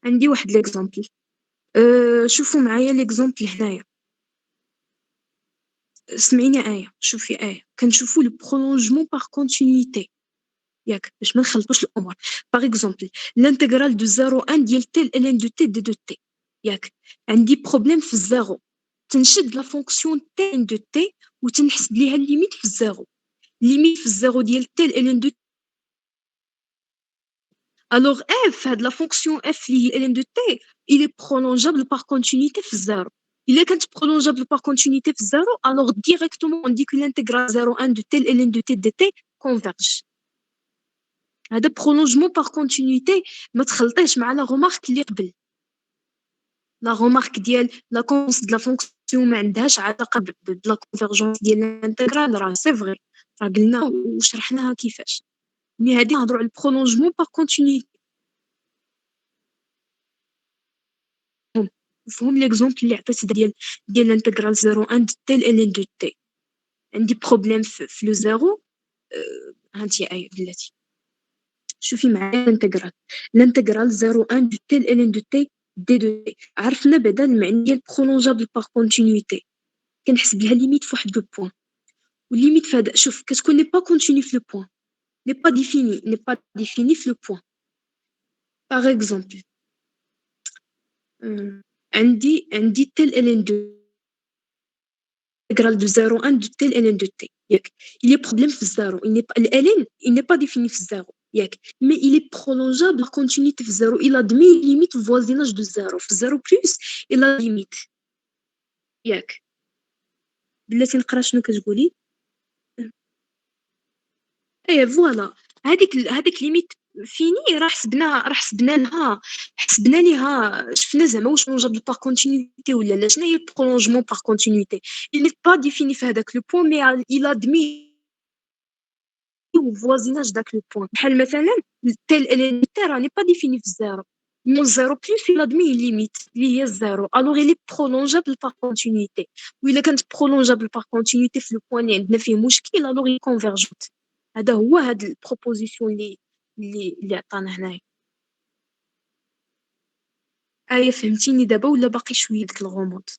عندي واحد ليكزامبل. شوفوا معايا ليكزامبل هنايا. سمعيني آية، شوفي آية، كنشوفوا لو برولونجمون باغ كونتينيتي ياك باش ما نخلطوش الأمور. باغ إكزومبل لانتيغرال دو 0 ديال تي لn دو تي دي دو تي ياك. عندي بروبليم في الزيرو، تنشد لا فونكسيون تي ان دو تي وتنحسب ليها الليميت في الزيرو. ليميت في الزيرو ديال تي ln دو. الوغ اف هاد لا فونكسيون اف اللي هي ln دو تي il est prolongeable par continuité في الزيرو. إلا كانت prolongeable par continuité في الزيرو الوغ ديريكتومون on dit que l'intégral 0,1 de tel ln de t dt converge. هذا prolongement par continuité ما تخلطيش مع لا غومارك اللي قبل. لا غومارك ديال لا كونس د لا فونكسيون ما عندهاش علاقه بلا كونفيرجونس ديال الانتغرال، راه سي فري، راه قلنا وشرحناها كيفاش. مي هادي نهضروا على البرولونجمون باغ كونتينيتي. فهم ليكزومبل اللي عطيت ديال الانتغرال 0,1 تي ln دو تي. عندي بروبليم في لو زيرو. هانتي اي بلاتي شوفي معايا الانتغرال 0,1 دو تي ln دو تي دي دو تي. عرفنا بعدا المعنى ديال برولونجابل باغ كونتينيتي، كنحسب لها ليميت فواحد لو بوين. والليميت في هذا شوف كتكون ني با كونتيني في لو بوين، ني با ديفيني في لو بوين. باغ اكزومبل عندي تي ln دو intégrale de 0,1 de tel ln de t. Il est problème في الزيرو. Il n'est pas défini في الزيرو. Mais il est prolongeable par continuité في الزيرو. Il admet limite voisinage de 0. في الزيرو plus il a limite. ياك بلاتي نقرا شنو كتقولي. ايه فوالا هذيك ليميت فيني راه حسبنا ليها شفنا زعما واش prolongeable par continuité ولا لا. شنو هي prolongement par continuité؟ il n'est pas défini في هذاك لو بوين mais il admet voisinage داك لو بوين. بحال مثلا تيل الانتي راني با ديفيني في الزيرو، مون زيرو بلس il admet ليميت اللي هي الزيرو الوغ il est prolongeable par continuité. وإلا كانت prolongeable par continuité في لو بوين اللي عندنا فيه مشكل الوغ il convergent. هذا هو هاد البروبوزيسيون اللي عطانا هنايا. آية فهمتيني دابا ولا باقي شويه ديك الغموض؟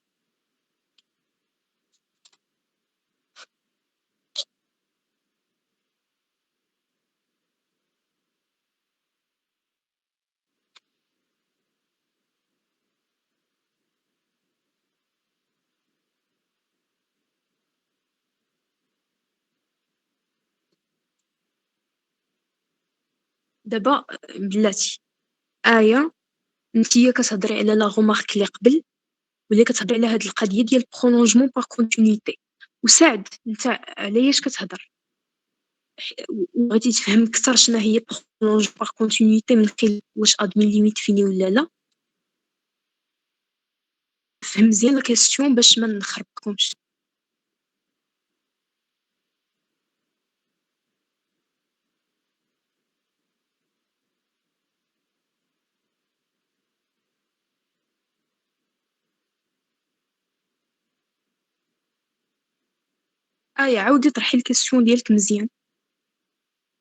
دابا بلاتي آية، نتيا كتهضري على لا غومارك اللي قبل ولا كتهضري على هاد القضيه ديال برولونجمون باغ كونتينيتي. وسعد انت علاش كتهضر؟ بغيتي تفهم اكثر شنو هي برولونج باغ كونتينيتي من خلال واش ادمي ليميت فيني ولا لا. فهم مزيان لا كيسيون باش ما نخربقكمش. عاودي طرحي الكيسيون ديالك مزيان،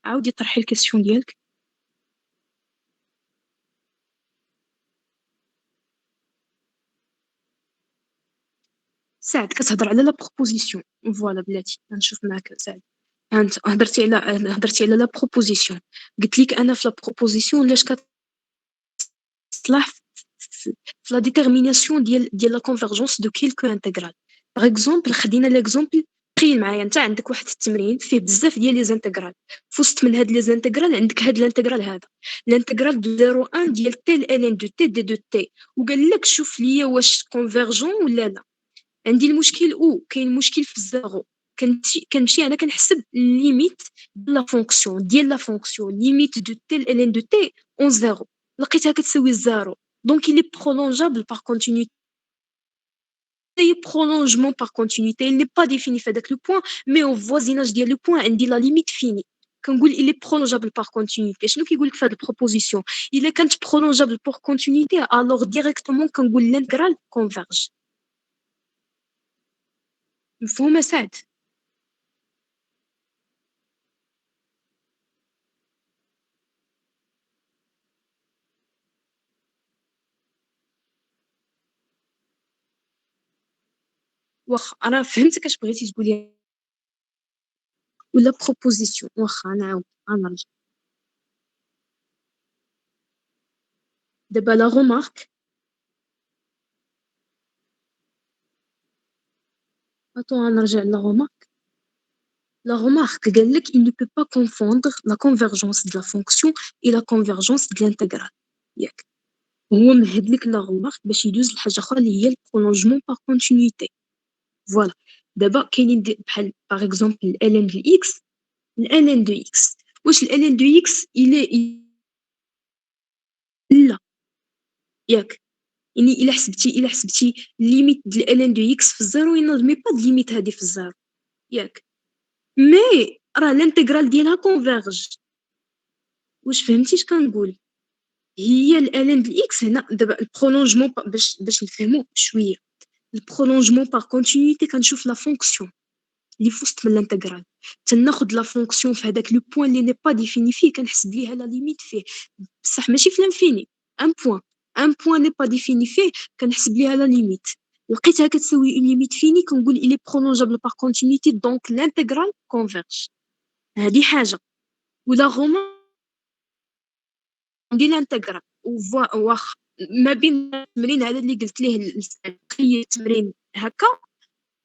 عاودي طرحي الكيسيون ديالك. سعد كتهضر على لا بروبوزيسيون. فوالا بلاتي غنشوف معاك سعد. انت هضرتي على لا بروبوزيسيون. قلت لك انا في لا بروبوزيسيون لاش كتصلح في لا ديتيرميناسيون ديال لا كونفيرجونس دو كيلكو انتغرال. باغ اكزومبل خدينا ليكزومبل. تخيل معايا انت عندك واحد التمرين فيه بزاف ديال لي زانتغرال. فوسط من هاد لي زانتغرال عندك هاد الانتغرال هذا الانتغرال دو 0,1 ديال تي ln دو تي دي دو تي. وقال لك شوف ليا واش كونفيرجون ولا لا. عندي المشكل كاين مشكل في الزيرو. كنمشي انا كنحسب ليميت ديال لا فونكسيون ليميت دو تي ln دو تي اون زيرو. لقيتها كتساوي الزيرو دونك il est prolongeable par continuité. Il prolongement par continuité il n'est pas défini في هذاك لو بوين مي au voisinage ديال لو بوين عندي لا ليميت فيني. كنقول il est prolongeable par continuité. شنو كيقول لك في هذه البروبوزيسيون؟ الا كانت prolongeable par continuité alors directement كنقول l'intégral converge. مفهومه سعد؟ واخا أنا فهمتِك اش بغيتي تقولي ولا proposition واخا نعاود غنرجع. دابا la remarque غنرجع لla remarque. La remarque قال لك il ne peut pas confondre la convergence de la fonction et la convergence de l'intégrale ياك. هو مهد لك la remarque باش يدوز لحاجة أخرى اللي هي الprolongement par continuité. فوالا دابا كاينين بحال par exemple ln de x ln de x واش ln de x لا ياك يعني إلا حسبتي ليميت ديال ln de x في الزيرو ينوض مي با ليميت هادي في الزيرو ياك مي راه الانتغرال ديالها كونفيرج. واش فهمتي اش كنقول؟ هي ln د x هنا دابا البرولونجمون باش نفهمو شويه. البرولونجمون باغ كونتينيتي كنشوف لا فونكسيون اللي في وسط من الانتغرال تناخد لا فونكسيون في هذاك لو بوين اللي ني با ديفيني فيه كنحسب ليها لا ليميت فيه بصح ماشي في لانفيني ان بوين ني با ديفيني فيه كنحسب ليها لا ليميت لقيتها كتساوي اون ليميت فيني كنقول الي برولونجابل باغ كونتينيتي دونك الانتغرال كونفيرج. هذه حاجه. ولا غوما ندير الانتغرال واخ ما بين التمرين هذا اللي قلت ليه تخيل التمرين هكا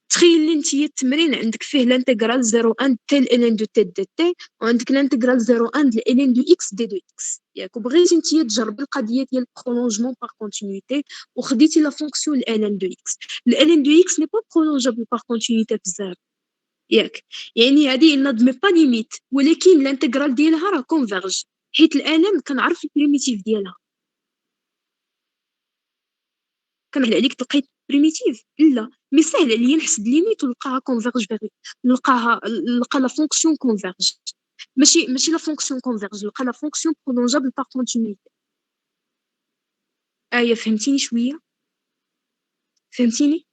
تخيلي نتيا التمرين عندك فيه الانتغرال 0 تي ln دو تي دي تي وعندك الانتغرال 0 ln دو اكس دي دو اكس ياك وبغيتي نتيا تجربي القضيه ديال البرولونجمون باغ كونتينيتي وخديتي لا فونكسيون ln دو اكس ln دو اكس ني با برولونجابل باغ كونتينيتي في الزيرو ياك يعني هذه ناض مي با ليميت ولكن الانتغرال ديالها راه كونفيرج حيت الان كنعرف البريميتيف ديالها كنهل عليك تلقاي بريميتيف لا مي سهل عليا نحسب ليميت ونلقاها كونفيرج نلقى لا فونكسيون كونفيرج ماشي لا فونكسيون كونفيرج نلقى لا فونكسيون برولونجابل باغ كونتينيتي. فهمتيني شويه فهمتيني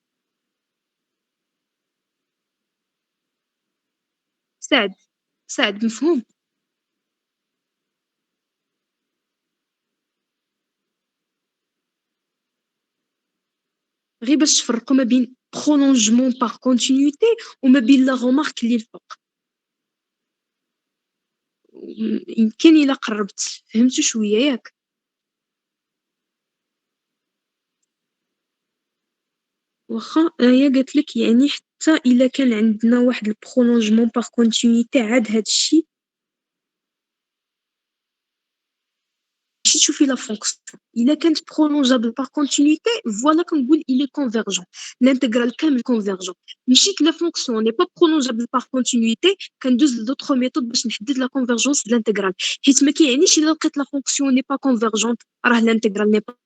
سعد سعد مفهوم. غير باش تفرقوا ما بين برولونجمون باغ كونتينيتي وما بين لا رومارك اللي الفوق يمكن الا قربت فهمتوا شويه ياك. واخا هي قالت لك يعني حتى الا كان عندنا واحد البرولونجمون باغ كونتينيتي عاد هاد الشيء ماشي تشوفي لا فونكسيون الا كانت برولونجابل باغ كونتينيتي فوالا كنقول الي كونفيرجون الانتغرال كامل كونفيرجون. مشيت لا فونكسيون ني با برولونجابل باغ كونتينيتي كندوز لدوطخ ميثود باش نحدد لا كونفيرجونس د الانتغرال حيت ما كيعنيش الا لقيت لا فونكسيون ني با كونفيرجونت راه الانتغرال ني با